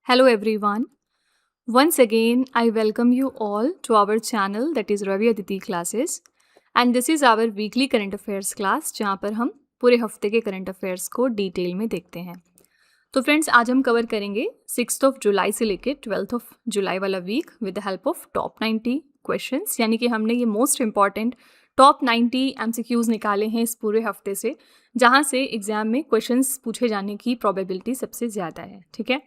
Hello everyone. Once again, I welcome you all to our channel that is Ravi Aditi Classes and this is our weekly current affairs class जहाँ पर हम पूरे हफ्ते के current affairs को detail में देखते हैं। तो फ्रेंड्स आज हम कवर करेंगे 6th ऑफ जुलाई से लेकर 12th ऑफ जुलाई वाला week with the help of top 90 questions, यानी कि हमने ये मोस्ट इंपॉर्टेंट टॉप 90 एमसीक्यूज निकाले हैं इस पूरे हफ्ते से, जहाँ से एग्जाम में क्वेश्चंस पूछे जाने की प्रोबेबिलिटी सबसे ज़्यादा है। ठीक है,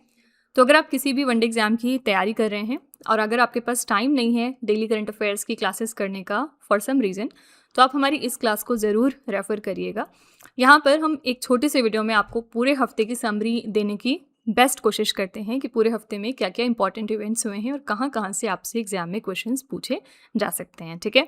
तो अगर आप किसी भी वनडे एग्जाम की तैयारी कर रहे हैं और अगर आपके पास टाइम नहीं है डेली करंट अफेयर्स की क्लासेस करने का फॉर सम रीज़न, तो आप हमारी इस क्लास को ज़रूर रेफ़र करिएगा। यहाँ पर हम एक छोटे से वीडियो में आपको पूरे हफ्ते की समरी देने की बेस्ट कोशिश करते हैं कि पूरे हफ्ते में क्या क्या इंपॉर्टेंट इवेंट्स हुए हैं और कहाँ कहाँ से आपसे एग्जाम में क्वेश्चंस पूछे जा सकते हैं। ठीक है,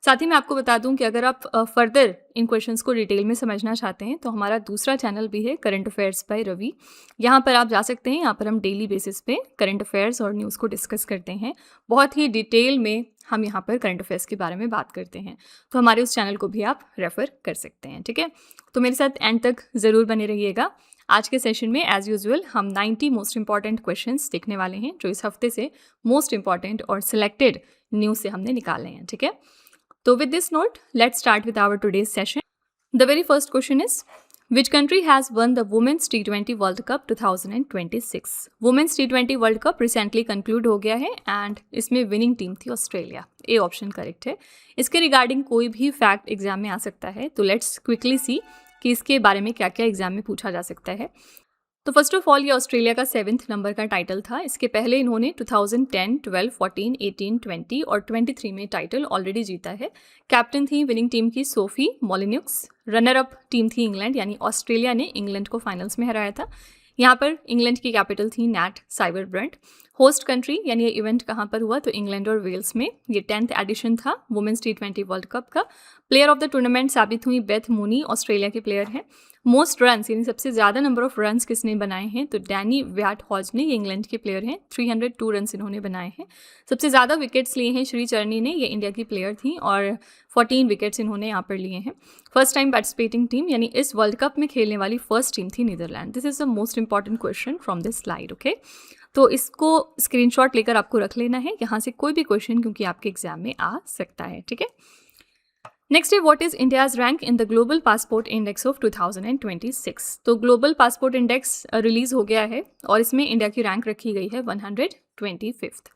साथ ही मैं आपको बता दूं कि अगर आप फर्दर इन क्वेश्चंस को डिटेल में समझना चाहते हैं तो हमारा दूसरा चैनल भी है करंट अफेयर्स बाय रवि। यहाँ पर आप जा सकते हैं। यहाँ पर हम डेली बेसिस पे करंट अफेयर्स और न्यूज़ को डिस्कस करते हैं। बहुत ही डिटेल में हम यहाँ पर करंट अफेयर्स के बारे में बात करते हैं, तो हमारे उस चैनल को भी आप रेफ़र कर सकते हैं। ठीक है, तो मेरे साथ एंड तक ज़रूर बने रहिएगा। आज के सेशन में एज यूजुअल हम 90 मोस्ट इंपॉर्टेंट क्वेश्चंस देखने वाले हैं जो इस हफ्ते से मोस्ट इंपॉर्टेंट और सिलेक्टेड न्यूज़ से हमने निकाले हैं। ठीक है, so with this note, let's start with our today's session. The very first question is, which country has won the Women's T20 World Cup 2026? Women's T20 World Cup recently conclude हो गया है and इसमें winning team थी Australia. A option correct है। इसके regarding कोई भी fact exam में आ सकता है, तो लेट्स क्विकली सी कि इसके बारे में क्या क्या एग्जाम में पूछा जा सकता है। तो फर्स्ट ऑफ ऑल ये ऑस्ट्रेलिया का 7th नंबर का टाइटल था। इसके पहले इन्होंने 2010, 12, 14, 18, 20 और 23 में टाइटल ऑलरेडी जीता है। कैप्टन थी विनिंग टीम की सोफी मोलिन्यूक्स। रनर अप टीम थी इंग्लैंड, यानी ऑस्ट्रेलिया ने इंग्लैंड को फाइनल्स में हराया था। यहाँ पर इंग्लैंड की कैपिटल थी नैट साइबरब्रंट। होस्ट कंट्री यानी ये इवेंट कहाँ पर हुआ, तो इंग्लैंड और वेल्स में। ये 10th एडिशन था वुमेन्स T20 वर्ल्ड कप का। प्लेयर ऑफ द टूर्नामेंट साबित हुई बेथ मूनी, ऑस्ट्रेलिया के प्लेयर हैं। मोस्ट रन्स यानी सबसे ज़्यादा नंबर ऑफ रन्स किसने बनाए हैं, तो डैनी व्याट हॉज ने, ये इंग्लैंड के प्लेयर हैं। 302 रन्स इन्होंने बनाए हैं। सबसे ज़्यादा विकेट्स लिए हैं श्री चरनी ने, ये इंडिया की प्लेयर थी और 14 विकेट्स इन्होंने यहाँ पर लिए हैं। फर्स्ट टाइम पार्टिसिपेटिंग टीम यानी इस वर्ल्ड कप में खेलने वाली फर्स्ट टीम थी Netherland. This is the most important question from this slide. Okay, तो इसको स्क्रीनशॉट लेकर आपको रख लेना है। यहाँ से कोई भी क्वेश्चन क्योंकि आपके एग्जाम में आ सकता है। ठीक है, नेक्स्ट है what is India's rank in the global passport index of 2026। तो ग्लोबल पासपोर्ट इंडेक्स रिलीज हो गया है और इसमें इंडिया की रैंक रखी गई है 125th।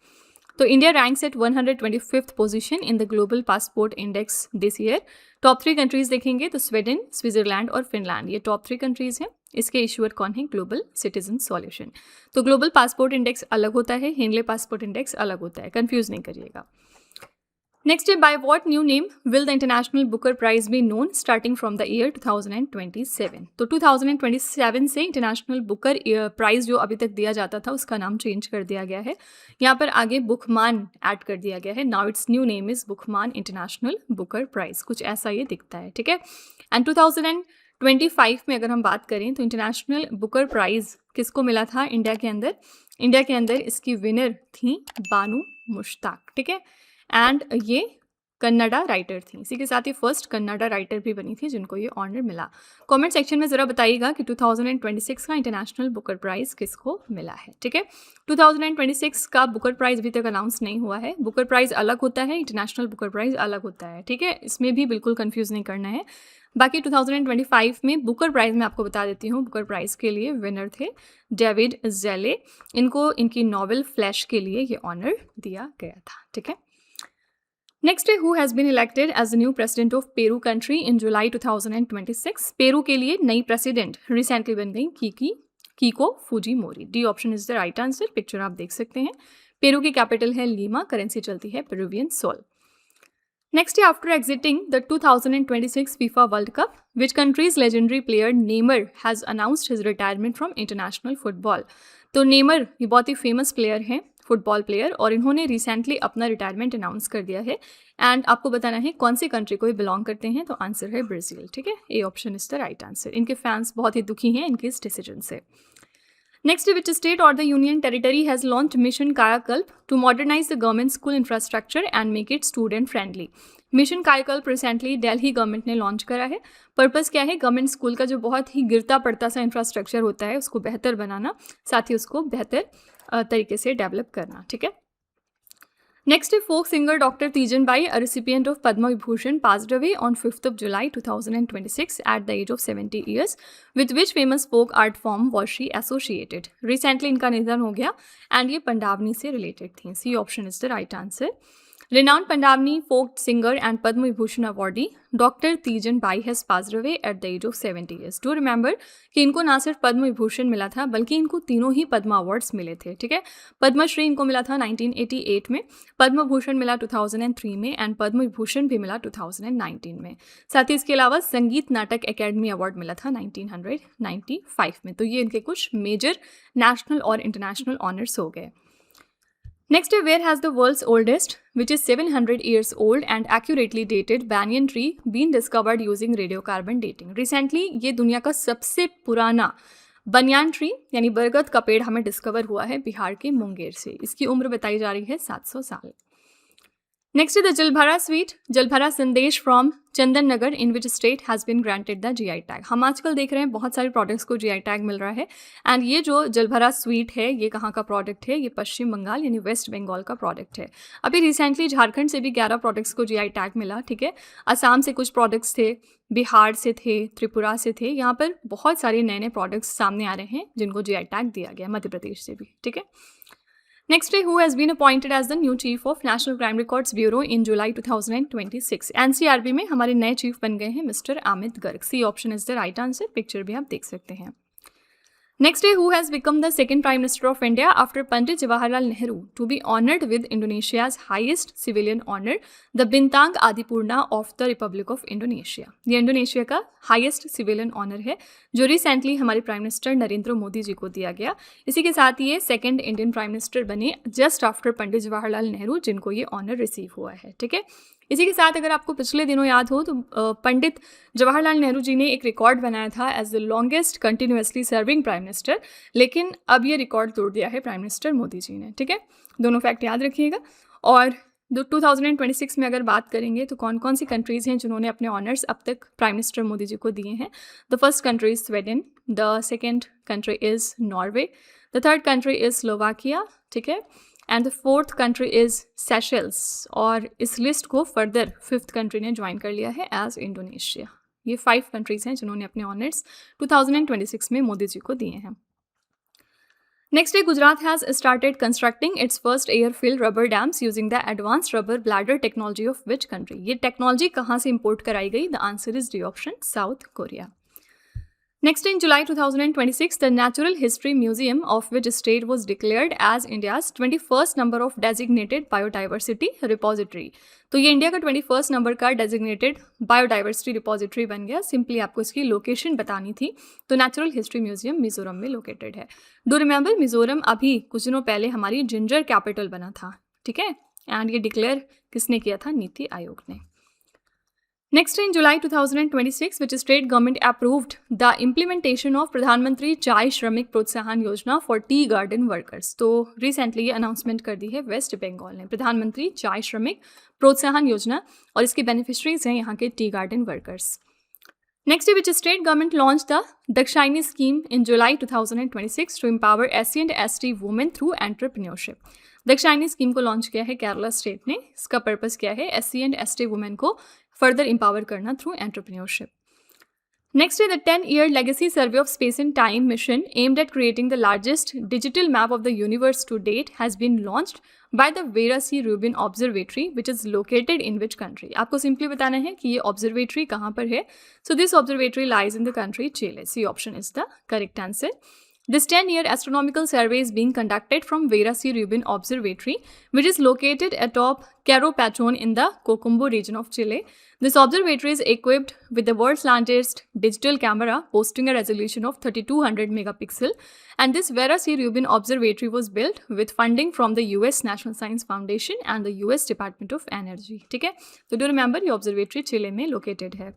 तो India ranks at 125th position in the global passport index this year. Top 3 countries देखेंगे तो स्वीडन, स्विट्जरलैंड और फिनलैंड, ये टॉप 3 कंट्रीज हैं। इसके इशूअर कौन है, ग्लोबल सिटीजन सॉल्यूशन। तो ग्लोबल पासपोर्ट इंडेक्स अलग होता है, हिंडले पासपोर्ट इंडेक्स अलग होता है, कंफ्यूज नहीं करिएगा। नेक्स्ट है by what new name will the international Booker prize be known starting from the year 2027। तो 2027 से इंटरनेशनल बुकर प्राइज जो अभी तक दिया जाता था उसका नाम चेंज कर दिया गया है। यहाँ पर आगे बुकमान ऐड कर दिया गया है। Now its new name is बुकमान इंटरनेशनल बुकर प्राइज, कुछ ऐसा ये दिखता है। ठीक है, एंड 2025 में अगर हम बात करें तो इंटरनेशनल बुकर प्राइज किसको मिला था इंडिया के अंदर इसकी विनर थी बानू मुश्ताक। ठीक है, एंड ये कन्नड़ा राइटर थी। इसी के साथ ही फर्स्ट कन्नड़ा राइटर भी बनी थी जिनको ये ऑनर मिला। कमेंट सेक्शन में ज़रा बताइएगा कि 2026 का इंटरनेशनल बुकर प्राइज़ किसको मिला है। ठीक है, 2026 का बुकर प्राइज़ अभी तक अनाउंस नहीं हुआ है। बुकर प्राइज़ अलग होता है, इंटरनेशनल बुकर प्राइज़ अलग होता है। ठीक है, इसमें भी बिल्कुल कन्फ्यूज़ नहीं करना है। बाकी 2025 में बुकर प्राइज़ में आपको बता देती हूँ, बुकर प्राइज़ के लिए विनर थे डेविड ज़ेले। इनको इनकी नॉवेल फ्लैश के लिए ये ऑनर दिया गया था। ठीक है, नेक्स्ट है who has been elected as the new president of Peru country in July 2026। Peru के लिए नई प्रेसिडेंट रिसेंटली बन गई Keiko Fujimori. D option is the right answer. Picture आप देख सकते हैं। पेरू की कैपिटल है लीमा, करेंसी चलती है पेरुवियन सोल। नेक्स्ट है after exiting the 2026 FIFA world cup which countries legendary player Neymar has announced his retirement from international football. तो नेमर ये बहुत ही फेमस प्लेयर हैं, फुटबॉल प्लेयर, और इन्होंने रिसेंटली अपना रिटायरमेंट अनाउंस कर दिया है। एंड आपको बताना है कौन सी कंट्री को ये बिलोंग करते हैं, तो आंसर है ब्राज़ील। ठीक है, ए option is the right answer. इनके फैंस बहुत ही दुखी हैं इनके इस डिसीजन से। Next, which state or the union territory has launched Mission Kayakalp to modernize the government school infrastructure and make it student friendly? Mission कायाकल्प रिसेंटली दिल्ली गवर्नमेंट ने launch करा है. पर्पस क्या है? गवर्नमेंट स्कूल का जो बहुत ही गिरता पड़ता सा इंफ्रास्ट्रक्चर होता है उसको बेहतर बनाना, साथ ही उसको बेहतर तरीके से डेवलप करना. ठीक है. Next, folk singer Dr. Tijan Bai, a recipient of Padma Vibhushan, passed away on 5th of July 2026 at the age of 70 years. With which famous folk art form was she associated? Recently इनका निधन हो गया and ये पंडावनी से related थी. C option is the right answer. Renowned Pandavani folk singer and Padma Vibhushan awardee Dr. Tijan Bai has passed away at the age of 70 years. Do remember कि इनको ना सिर्फ पद्म विभूषण मिला था बल्कि इनको तीनों ही पद्मा अवार्ड्स मिले थे. ठीक है. पद्मश्री इनको मिला था 1988 में, पद्म भूषण मिला 2003 में एंड पद्म विभूषण भी मिला 2019 में. साथ ही इसके अलावा संगीत नाटक एकेडमी अवार्ड मिला था 1995 में. तो ये इनके कुछ मेजर नेशनल और इंटरनेशनल ऑनर्स हो गए. Next, where has the world's oldest, which is 700 years old and accurately dated banyan tree been discovered using radiocarbon dating? Recently, ये दुनिया का सबसे पुराना बनियान ट्री यानी बरगद का पेड़ हमें डिस्कवर हुआ है बिहार के मुंगेर से. इसकी उम्र बताई जा रही है 700 साल. Next is the Jalbhara sweet, Jalbhara Sandesh from Chandan Nagar in which state has been granted the GI tag. हम आजकल देख रहे हैं बहुत सारे प्रोडक्ट्स को GI टैग मिल रहा है एंड ये जो जलभरा स्वीट है ये कहाँ का प्रोडक्ट है? ये पश्चिम बंगाल यानी वेस्ट बंगाल का प्रोडक्ट है. अभी रिसेंटली झारखंड से भी 11 प्रोडक्ट्स को GI टैग मिला. ठीक है. असम से कुछ प्रोडक्ट्स थे, बिहार से थे, त्रिपुरा से थे. यहाँ पर बहुत सारे नए नए प्रोडक्ट्स सामने आ रहे हैं जिनको GI टैग दिया गया, मध्य प्रदेश से भी. ठीक है. Next, who has been appointed as the new chief of National Crime Records Bureau in July 2026? NCRB में हमारे नए चीफ बन गए हैं mister Amit Garg. C option is the right answer. Picture भी आप देख सकते हैं. Next, who has become the second Prime Minister of India after Pandit Jawaharlal Nehru to be honored with Indonesia's highest civilian honor, the Bintang Adipurna of the Republic of Indonesia? ये Indonesia का highest civilian honour है जो recently हमारे prime minister Narendra Modi ji को दिया गया. इसी के साथ ये सेकंड इंडियन प्राइम मिनिस्टर बने जस्ट आफ्टर पंडित जवाहरलाल नेहरू जिनको ये ऑनर रिसीव हुआ है. ठीक है. इसी के साथ अगर आपको पिछले दिनों याद हो तो पंडित जवाहरलाल नेहरू जी ने एक रिकॉर्ड बनाया था as the longest continuously serving prime minister, लेकिन अब ये रिकॉर्ड तोड़ दिया है प्राइम मिनिस्टर मोदी जी ने. ठीक है. दोनों फैक्ट याद रखिएगा. और 2026 में अगर बात करेंगे तो कौन कौन सी कंट्रीज़ हैं जिन्होंने अपने ऑनर्स अब तक प्राइम मिनिस्टर मोदी जी को दिए हैं? The first country is Sweden, the second country is Norway, the third country is Slovakia. ठीक है. And the fourth country is Seychelles. और इस लिस्ट को फर्दर फिफ्थ कंट्री ने ज्वाइन कर लिया है एज इंडोनेशिया. ये 5 कंट्रीज़ हैं जिन्होंने अपने ऑनर्स 2026 में मोदी जी को दिए हैं. Next, Gujarat has started constructing its first air-filled rubber dams using the advanced rubber bladder technology of which country? ये टेक्नोलॉजी कहाँ से इंपोर्ट कराई गई? The answer is D option, south Korea. Next, in July 2026, the Natural History Museum of which state was declared as India's 21st number of designated biodiversity repository? तो ये India का 21st number का designated biodiversity repository बन गया. Simply आपको इसकी location बतानी थी. तो नेचुरल हिस्ट्री म्यूजियम मिजोरम में लोकेटेड है. डू रिमेंबर मिजोरम अभी कुछ दिनों पहले हमारी जिंजर कैपिटल बना था. ठीक है. एंड ये डिक्लेयर किसने किया था? नीति आयोग ने. Next, in July 2026, which state government approved the implementation of Pradhan Mantri Chai Shramik Protsahan Yojana for tea garden workers? तो रिसेंटली ये अनाउंसमेंट कर दी है वेस्ट बंगाल ने. प्रधानमंत्री चाय श्रमिक प्रोत्साहन योजना और इसके बेनिफिशरीज हैं यहाँ के tea garden workers. Next, which state government launched the Dakshayani scheme in July 2026 to empower SC and ST women through entrepreneurship? Dakshayani scheme को लॉन्च किया है केरला स्टेट ने. इसका पर्पस क्या है? SC and ST वुमेन को फर्दर एम्पावर करना through entrepreneurship. Next is the 10-year legacy survey of space and time mission aimed at creating the largest digital map of the universe to date has been launched by the Vera C. Rubin Observatory which is located in which country? आपको simply बताना है कि ये observatory कहाँ पर है. So this observatory lies in the country Chile. C option is the correct answer. This 10-year astronomical survey is being conducted from Vera C. Rubin Observatory, which is located atop Cerro Patron in the Cocumbo region of Chile. This observatory is equipped with the world's largest digital camera boasting a resolution of 3200 megapixel. And this Vera C. Rubin Observatory was built with funding from the US National Science Foundation and the US Department of Energy. ठीक है. तो do remember ये observatory Chile में located है.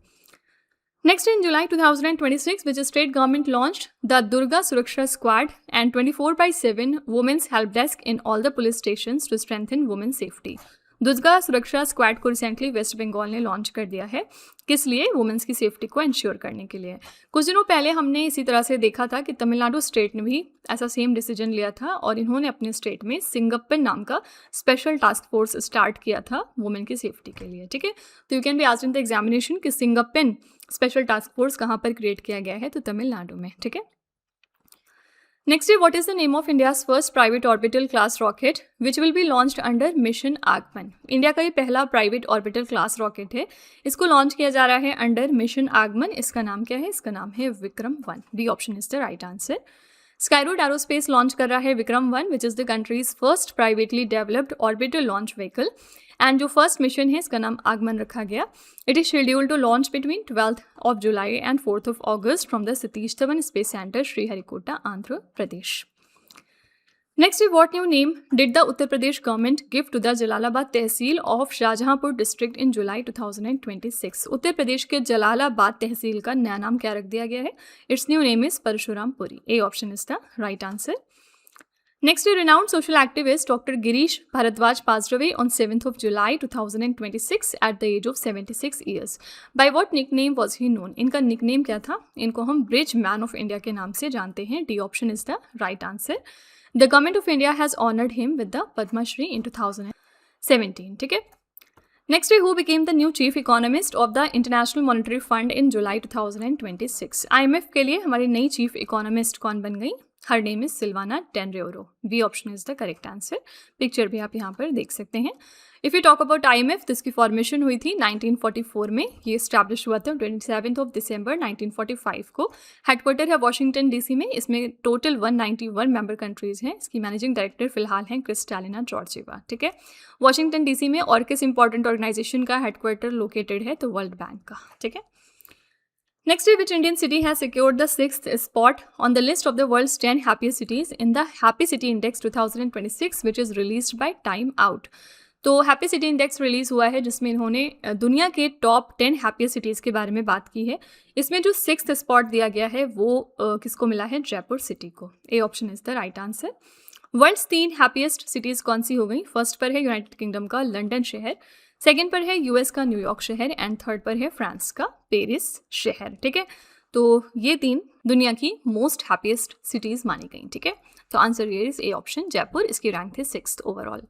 Next, in July 2026, which state government launched the Durga Suraksha Squad and 24/7 Women's Help Desk in all the police stations to strengthen women's safety. Durga सुरक्षा squad को recently waste Bengal ने launch कर दिया है, किस लिए? वुमेन्स की सेफ्टी को इंश्योर करने के लिए। कुछ दिनों पहले हमने इसी तरह से देखा था कि तमिलनाडु स्टेट ने भी ऐसा सेम डिसीजन लिया था और इन्होंने अपने स्टेट में सिंगप्पन नाम का स्पेशल टास्क फोर्स स्टार्ट किया था वुमेन की सेफ्टी के लिए। ठीक है, तो you can be asked in the examination कि सिंगप्पन स्पेशल टास्क फोर्स कहाँ पर क्रिएट किया गया है, तो तमिलनाडु में। ठीक है, next, what is the name of India's first private orbital class rocket which will be launched under mission आगमन? इंडिया का ये पहला प्राइवेट ऑर्बिटल क्लास रॉकेट है, इसको लॉन्च किया जा रहा है अंडर मिशन आगमन। इसका नाम क्या है? इसका नाम है विक्रम-1। B option is the right answer. Skyroot Aerospace launch कर रहा है विक्रम-1 which is the country's first privately developed orbital launch vehicle and जो फर्स्ट मिशन है इसका नाम आगमन रखा गया। It is scheduled to launch between 12th of July and 4th of August from the Satish Dhawan Space Center, Sriharikota, Andhra Pradesh. Next, what new name did the Uttar Pradesh government give to the Jalalabad Tehsil of Shahjahanpur district in July 2026? Uttar Pradesh के जलालाबाद तहसील का नया नाम क्या रख दिया गया है? Its new name is Parshurampuri. A option is the right answer. Next, a renowned social activist Dr. Girish Bharadwaj passed away on 7th of July 2026 at the age of 76 years. By what nickname was he known? इनका nickname क्या था? इनको हम bridge man of India के नाम से जानते हैं। D option is the right answer. The government of India has honored him with the Padma Shri in 2017. ठीक है, next, who became the new chief economist of the International Monetary Fund in July 2026? IMF के लिए हमारी नई chief economist कौन बन गई? Her name is Silvana Tenreyro. B option is the correct answer. Picture भी आप यहाँ पर देख सकते हैं। If you talk about IMF, तो इसकी फॉर्मेशन हुई थी 1944 में। ये स्टैब्लिश हुआ था 27th of December 1945 को। हेडक्वार्टर है वॉशिंगटन DC में। इसमें टोटल 191 मेंबर कंट्रीज़ हैं। इसकी मैनेजिंग डायरेक्टर फिलहाल हैं क्रिस्टालिना जॉर्जिवा। ठीक है, वॉशिंगटन DC में और किस इंपॉर्टेंट ऑर्गेनाइजेशन का हेडक्वार्टर लोकेटेड है? तो वर्ल्ड बैंक का। ठीक है, next, which Indian city has secured the 6th spot on the list of the world's 10 happiest cities in the Happy City Index 2026 which is released by Time Out? तो happy city index release हुआ है जिसमें इन्होंने दुनिया के top 10 happiest cities के बारे में बात की है। इसमें जो 6th स्पॉट दिया गया है वो किसको मिला है? जयपुर सिटी को। A option is the right answer. World's 3 happiest cities कौन सी हो गई? फर्स्ट पर है यूनाइटेड किंगडम का लंदन शहर, सेकेंड पर है US का न्यूयॉर्क शहर एंड थर्ड पर है फ्रांस का पेरिस शहर। ठीक है, तो ये 3 दुनिया की मोस्ट हैप्पीस्ट सिटीज़ मानी गई। ठीक है, तो आंसर ये इज ए ऑप्शन जयपुर। इसकी रैंक थी 6th overall.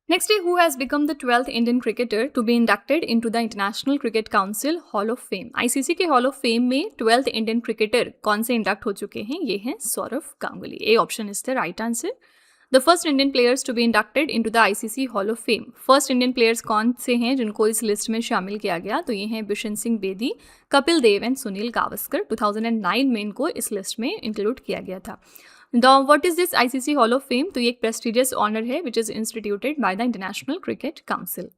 Next, who has become the 12th Indian cricketer to be inducted into the International Cricket Council hall of fame? ICC के हॉल ऑफ फेम में 12th इंडियन क्रिकेटर कौन से induct हो चुके हैं? ये हैं Sourav Ganguly. A option is the right answer. The first Indian players to be inducted into the ICC hall of fame. First Indian players कौन से हैं जिनको इस लिस्ट में शामिल किया गया? तो ये हैं बिशन सिंह बेदी, कपिल देव एंड सुनील गावस्कर। 2009 में इनको इस लिस्ट में इंक्लूड किया गया था। What is this ICC hall of fame? तो ये एक प्रेस्टिजियस ऑनर है which is instituted by the International Cricket council.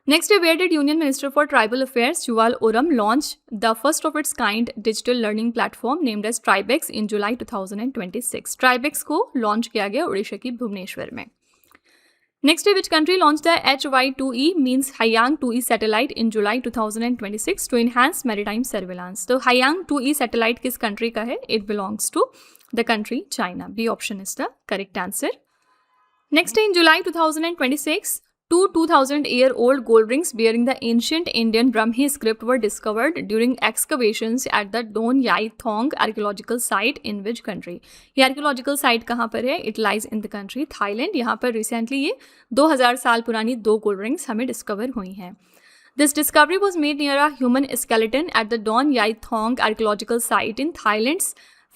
Next, where did Union Minister for Tribal Affairs Yuval Oram launch the first of its kind digital learning platform named as Tribex in July 2026? Tribex को launch किया गया उड़ीसा की भुवनेश्वर में। Next, which country launched the HY-2E means Haiyang 2E satellite in July 2026 to enhance maritime surveillance? तो Haiyang 2E satellite किस country का है? It belongs to the country China. B option is the correct answer. Next, in July 2026, 2 2,000-year-old gold rings bearing the ancient Indian Brahmi script were discovered during excavations at the Don Yai Thong archaeological site in which country? ये archaeological site कहाँ पर है? It lies in the country Thailand. यहाँ पर recently ये 2000 साल पुरानी 2 gold rings हमें discover हुई हैं। This discovery was made near a human skeleton at the Don Yai Thong archaeological site in Thailand's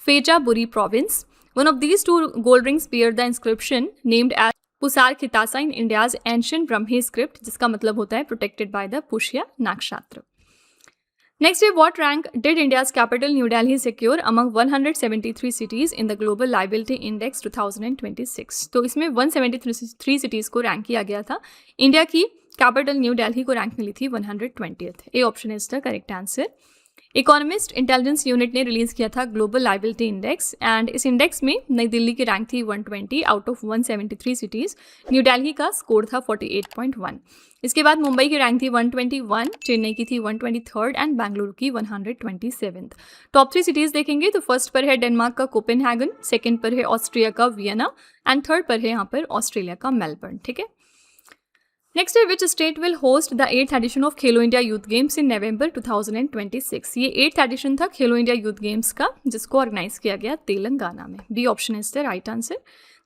Phetchaburi province. One of these 2 gold rings bear the inscription named as Pusar Khitasa in India's ancient Brahmi script, जिसका मतलब होता है protected by the Pushya Nakshatra. Next, what rank did India's capital New Delhi secure among 173 cities in the global liability index 2026? तो इसमें 173 cities को rank किया गया था। इंडिया की कैपिटल न्यू दिल्ली को रैंक मिली थी 120th। A option is the correct answer. Economist intelligence unit ने रिलीज़ किया था ग्लोबल लाइबिलिटी इंडेक्स, एंड इस इंडेक्स में नई दिल्ली की रैंक थी 120 out of 173 cities. New Delhi का स्कोर था 48.1। इसके बाद मुंबई की रैंक थी 121, चेन्नई की थी 123 एंड बेंगलुरु की 127। टॉप 3 सिटीज़ देखेंगे तो फर्स्ट पर है डेनमार्क का कोपेनहेगन, सेकेंड पर है ऑस्ट्रिया का वियना एंड थर्ड पर है यहाँ पर ऑस्ट्रेलिया का मेलबर्न। ठीक है, नेक्स्ट है which state will host the 8th edition of Khelo India youth games in November 2026। ये 8th एडिशन था खेलो इंडिया यूथ गेम्स का, जिसको ऑर्गेनाइज किया गया तेलंगाना में। B option is the right answer.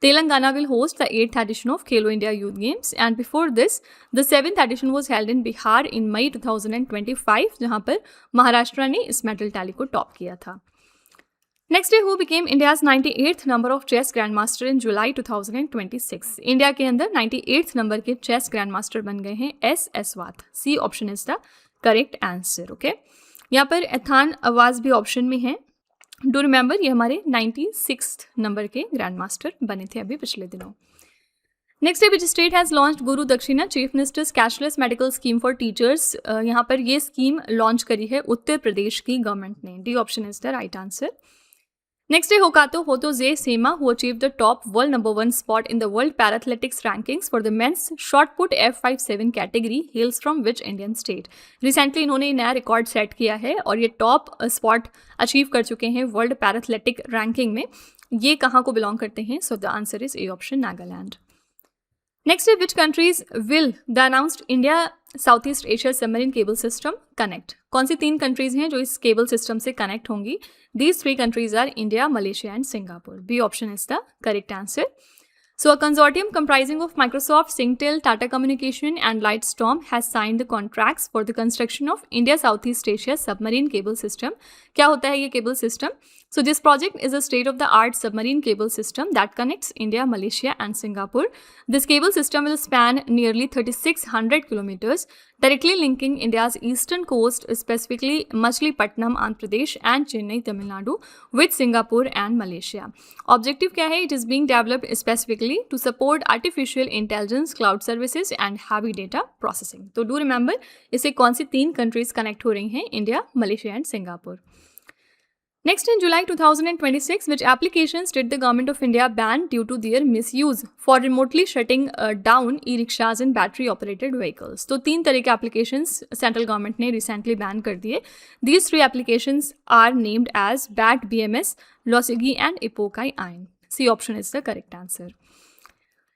Telangana will host the 8th edition of Khelo India Youth Games, and before this, the 7th edition was held in Bihar in May 2025, जहाँ पर महाराष्ट्र ने इस medal tally को top किया था। Next है, who became India's 98th number of chess grand master in July 2026। India के अंदर 98th नंबर के चेस ग्रैंड मास्टर बन गए हैं एस एसवात। C option is the correct answer. Okay, यहाँ पर एथान आवाज भी ऑप्शन में है। डू रिमेंबर, ये हमारे 96th नंबर के ग्रैंड मास्टर बने थे अभी पिछले दिनों। नेक्स्ट है, which state has launched Guru Dakshina chief ministers cashless medical scheme for teachers. यहाँ पर ये स्कीम लॉन्च करी है उत्तर प्रदेश की गवर्नमेंट ने। D option is the right answer. Next है, Hokato Hotoze Sema, who achieved the top world number 1 spot in the World Parathletics rankings for the men's shot put F57 category, hails from which Indian state? Recently इन्होंने नया record set किया है और ये top spot achieve कर चुके हैं world पैराथलेटिक ranking में। ये कहाँ को बिलोंग करते हैं? So the answer is A option, Nagaland. Next है, which countries will the announced India South East Asia submarine cable system connect? कौन सी 3 कंट्रीज हैं जो इस केबल सिस्टम से कनेक्ट होंगी? These 3 countries are India, Malaysia and Singapore. B option is the correct answer. So a consortium comprising of Microsoft, Singtel, Tata Communication and Lightstorm has signed the contracts for the construction of India Southeast Asia submarine cable system. क्या होता है ये cable system? So this project is a state-of-the-art submarine cable system that connects India, Malaysia and Singapore. This cable system will span nearly 3,600 kilometers, directly linking India's eastern coast, specifically Machilipatnam, Andhra Pradesh and Chennai, Tamil Nadu, with Singapore and Malaysia. Objective क्या है? It is being developed specifically to support artificial intelligence, cloud services and heavy data processing. तो do remember, इसे कौन सी 3 countries connect हो रही हैं? India, Malaysia and Singapore. Next, in July 2026, which applications did the Government of India ban due to their misuse for remotely shutting down e-rickshaws and battery-operated vehicles? तो 3 तरह के applications central government ने recently ban कर दिए। These 3 applications are named as BAT BMS, Losigi and Epochai Iron. C option is the correct answer.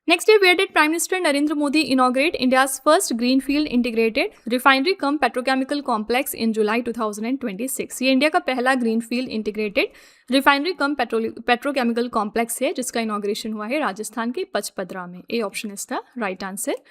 Next day, where did Prime Minister Narendra Modi inaugurate India's first greenfield integrated refinery cum petrochemical complex in July 2026? ये India का पहला greenfield integrated refinery cum petrochemical complex है, जिसका inauguration हुआ है राजस्थान के पचपदरा में। A option is the right answer.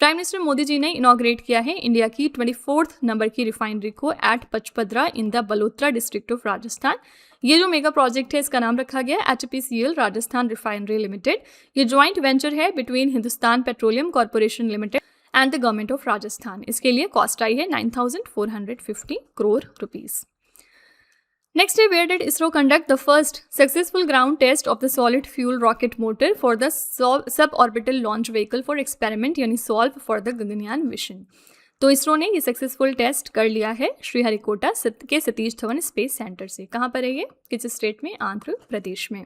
Prime minister Modi ji ने इनॉग्रेट किया है इंडिया की 24th नंबर की रिफाइनरी को at Pachpadra in the Balotra district of Rajasthan. ये जो मेगा प्रोजेक्ट है, इसका नाम रखा गया HPCL राजस्थान रिफाइनरी लिमिटेड। ये ज्वाइंट वेंचर है between Hindustan petroleum corporation limited and the government of Rajasthan. इसके लिए कॉस्ट आई है 9,450 crore rupees. Next, where did ISRO conduct the first successful ground test of the solid fuel rocket motor for the suborbital launch vehicle for experiment यानी SOLVE for the Gaganyaan mission? तो इसरो ने ये successful test कर लिया है श्रीहरिकोटा के Satish Dhawan space centre से। कहाँ पर है ये? किस स्टेट में? आंध्र प्रदेश में।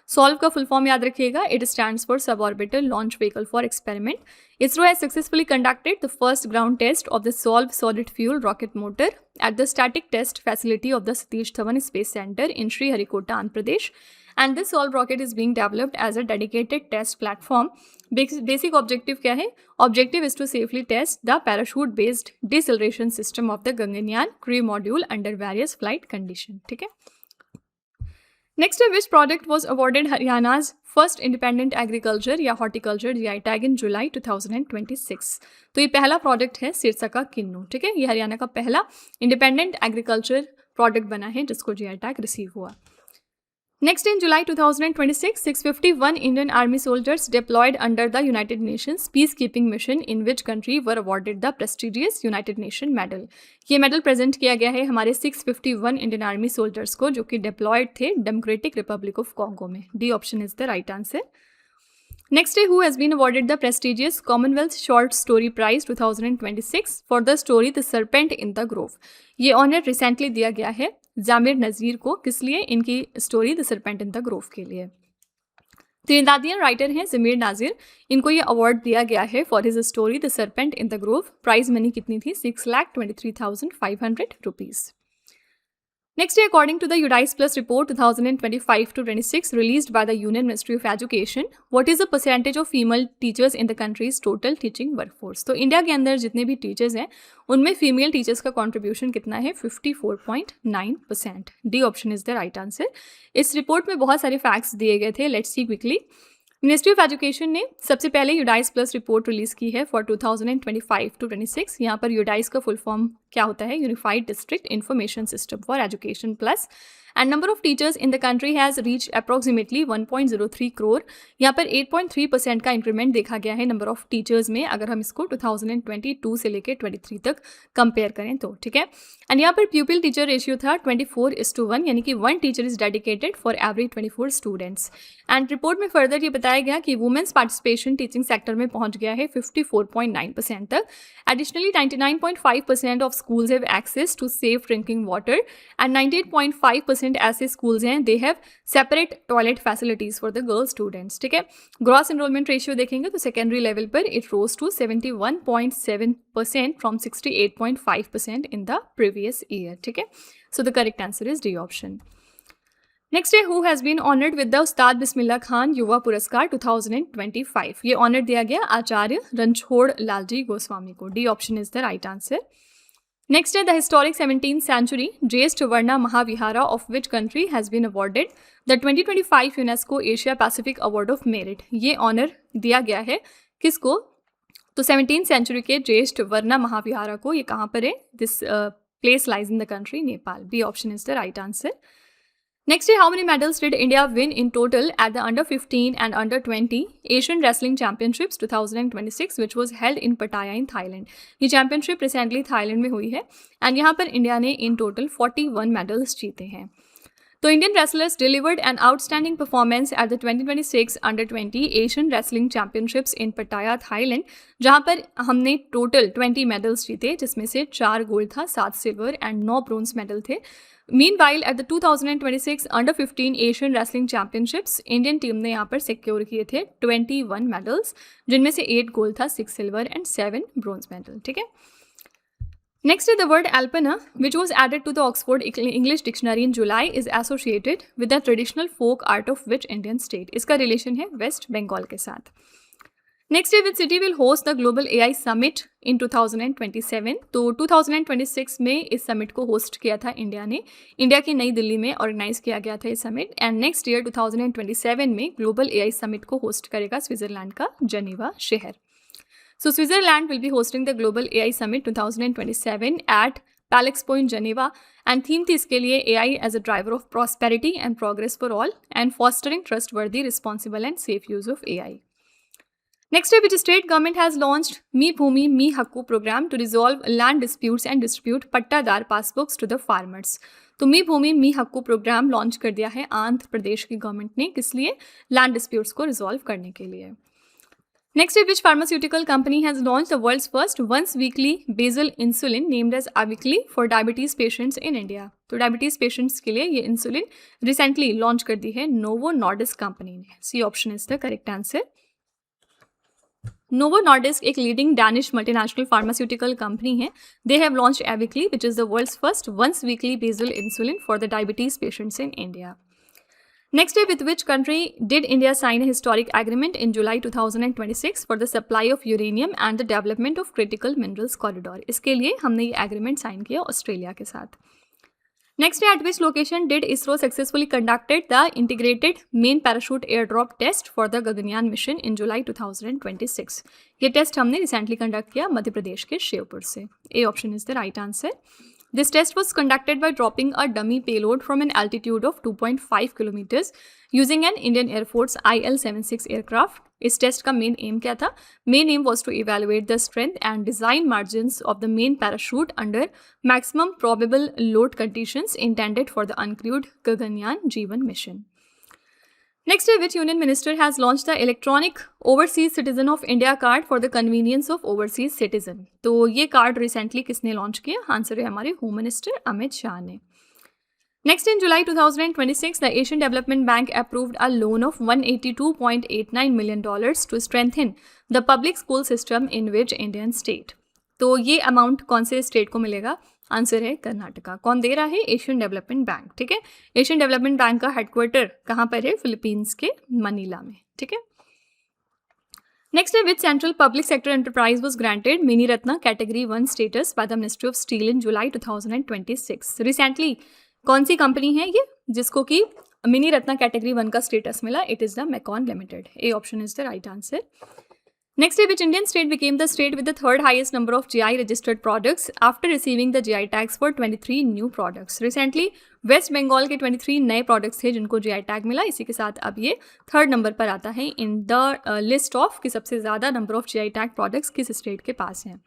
सॉल्व का फुल फॉर्म याद रखिएगा, it stands for suborbital launch vehicle for experiment. ISRO has successfully conducted the first ground test of the solve solid fuel rocket motor at the static test facility of the Satish Dhawan space centre in Sriharikota, Andhra Pradesh. And this SOLVE rocket is being developed as a dedicated test platform. Basic objective क्या है? Objective is to safely test the parachute-based deceleration system of the Gaganyaan crew module under various flight conditions. ठीक है? Next, which product was awarded Haryana's first independent agriculture या horticulture GI tag in July 2026? तो ये पहला product है सिरसा का किन्नू। ठीक है, ये हरियाणा का पहला इंडिपेंडेंट एग्रीकल्चर प्रोडक्ट बना है जिसको GI टैग रिसीव हुआ। Next, in July 2026, 651 Indian Army soldiers deployed under the United Nations peacekeeping mission in which country were awarded the prestigious United Nations medal? ये मेडल प्रेजेंट किया गया है हमारे 651 Indian army soldiers को जो कि diploid थे डेमोक्रेटिक रिपब्लिक ऑफ कॉन्गो में। D option is the right answer. Next day, who has been awarded the prestigious Commonwealth Short Story Prize 2026 for the story The Serpent in the Grove? ये honour recently दिया गया है Jamir Nazir को, किस लिए? इनकी story the serpent in the grove के लिए। त्रिनिदादियन राइटर हैं जमीर नाजिर, इनको ये अवार्ड दिया गया है for his story the serpent in the grove. Prize money कितनी थी? 6,23,500 rupees. Next day, according to the UDICE Plus report 2025-26 released by the Union Ministry of Education, what is the percentage of female teachers in the country's total teaching workforce? तो India के अंदर जितने भी teachers हैं उनमें female teachers का contribution कितना है? 54.9%। D option is the right answer. इस रिपोर्ट में बहुत सारे फैक्ट्स दिए गए थे, let's see quickly. Ministry of education ने सबसे पहले यूडाइस प्लस रिपोर्ट रिलीज की है फॉर 2025-26। यहाँ पर यूडाइस का फुल फॉर्म क्या होता है? Unified district information system for education plus. And number of teachers in the country has reach approximately 1.03 crore. यहाँ पर 8.3% का इंक्रीमेंट देखा गया है नंबर ऑफ टीचर्स में, अगर हम इसको 2022 से लेकर 23 तक कंपेयर करें तो, ठीक है। एंड यहाँ पर प्यूपिल टीचर रेशियो था 24:1, यानी कि 1 teacher is dedicated for every 24 students. And report में फर्दर ये बताया गया कि वुमेन्स पार्टिसिपेशन टीचिंग सेक्टर में पहुंच गया है 54.9% तक। Additionally 99.5% of schools have access to safe drinking water and 98.5% ऐसे स्कूल्स हैं they have separate toilet facilities for the girl students, ठीक है। ग्रॉस एनरोलमेंट रेशियो देखेंगे तो सेकेंडरी लेवल पर it rose to 71.7% from 68.5% in the previous year, ठीक है। So the correct answer is D option. Next day, who has been honoured with the Ustad Bismillah Khan युवा पुरस्कार 2025? ये ऑनर दिया गया आचार्य रणछोड़ लालजी गोस्वामी को। D option is the right answer. Next day, the historic 17th century Jyeshtavarna Mahavihara of which country has been awarded the 2025 UNESCO Asia Pacific Award of Merit? ये honour दिया गया है किसको? तो 17th century के ज्येष्ठवर्णा महाविहारा को। ये कहाँ पर है? This place lies in the country Nepal. B option is the right answer. Next day, how many medals did India win in total at the Under 15 and Under 20 Asian Wrestling Championships 2026 which was held in Pattaya in Thailand? ये championship recently Thailand में हुई है and यहाँ पर India ने in total 41 medals जीते हैं। तो Indian wrestlers delivered an outstanding performance at the 2026 Under 20 Asian wrestling championships in Pattaya Thailand, जहाँ पर हमने टोटल 20 मेडल्स जीते, जिसमें से 4 गोल्ड था, 7 सिल्वर एंड 9 ब्रोंज मेडल थे। Meanwhile, at the 2026 Under 15 Asian Wrestling Championships, Indian team ने यहाँ पर सिक्योर किए थे 21 मेडल्स, जिनमें से 8 गोल्ड था, 6 सिल्वर एंड 7 ब्रोंज मेडल, ठीक है। Next is the word alpana, which was added to the Oxford English Dictionary in July, is associated with the traditional folk art of which Indian state? इसका relation है वेस्ट बंगाल के साथ। Next day, which city will host the Global AI Summit in 2027? तो 2026 में इस summit को host किया था इंडिया ने, इंडिया की नई दिल्ली में ऑर्गेनाइज किया गया था ये समिट। एंड नेक्स्ट ईयर 2027 में ग्लोबल एआई समिट को होस्ट करेगा स्विट्जरलैंड का जेनेवा शहर। So Switzerland will be hosting the Global AI Summit 2027 at Palex Point, Geneva, and theme थी इसके लिए AI as a driver of prosperity and progress for all and fostering trustworthy, responsible and safe use of AI. Next step, which state government has launched Me Bhumi Me Hakku program to resolve land disputes and distribute पट्टादार passbooks to the farmers. तो मी भूमि मी Hakku programme launch कर दिया है आंध्र प्रदेश की government ने, किस लिए? Land disputes को resolve करने के लिए। Next is which pharmaceutical company has launched the world's first once weekly basal insulin named as Avicli for diabetes patients in India? तो डायबिटीज पेशेंट्स के लिए ये इंसुलिन रिसेंटली लॉन्च कर दी है नोवो नॉर्डिस्क कंपनी ने। C option is the correct answer. Novo Nordisk एक leading Danish multinational pharmaceutical company है। They have launched Awiqli which is the world's first once weekly basal insulin for the diabetes patients in India. Next day, with which country did India sign a historic agreement in July 2026 for the supply of uranium and the development of critical minerals corridor? इसके लिए हमने ये agreement sign किया Australia के साथ। Next day, at which location did ISRO successfully conducted the integrated main parachute airdrop test for the Gaganyaan mission in July 2026? ये test हमने recently conduct किया मध्य प्रदेश के शिवपुर से। ए option is the right answer. This test was conducted by dropping a dummy payload from an altitude of 2.5 kilometers using an Indian Air Force IL-76 aircraft. इस test का main M क्या था? Main M was to evaluate the strength and design margins of the main parachute under maximum probable load conditions intended for the uncrewed Gaganyaan G1 mission. Next है, which union minister has launched the electronic overseas citizen of India card for the convenience of overseas citizen? तो ये card recently किसने launch किया? Answer है हमारे home minister Amit Shah ने. Next, in July 2026, the Asian Development Bank approved a loan of $182.89 million to strengthen the public school system in which Indian state. तो ये amount कौन से स्टेट को मिलेगा? आंसर है कर्नाटका. कौन दे रहा है? Asian development bank. ठीक है, एशियन डेवलपमेंट बैंक का हेडक्वार्टर कहाँ पर है? फिलीपींस के मनीला में. ठीक है. नेक्स्ट है, which central public sector enterprise was granted mini Ratna category 1 status by the ministry of steel in July 2026? Recently कौन सी कंपनी है ये जिसको कि मिनी रत्ना कैटेगरी 1 का स्टेटस मिला? It is the MECON limited. A option is the right answer. Next, which Indian state became the state with the third highest number of GI registered products after receiving the GI tags for 23 new products? Recently, West Bengal के 23 नए products थे जिनको GI tag मिला. इसी के साथ अब ये थर्ड नंबर पर आता है इन द लिस्ट ऑफ कि सबसे ज़्यादा number of GI tag products किस स्टेट के पास हैं.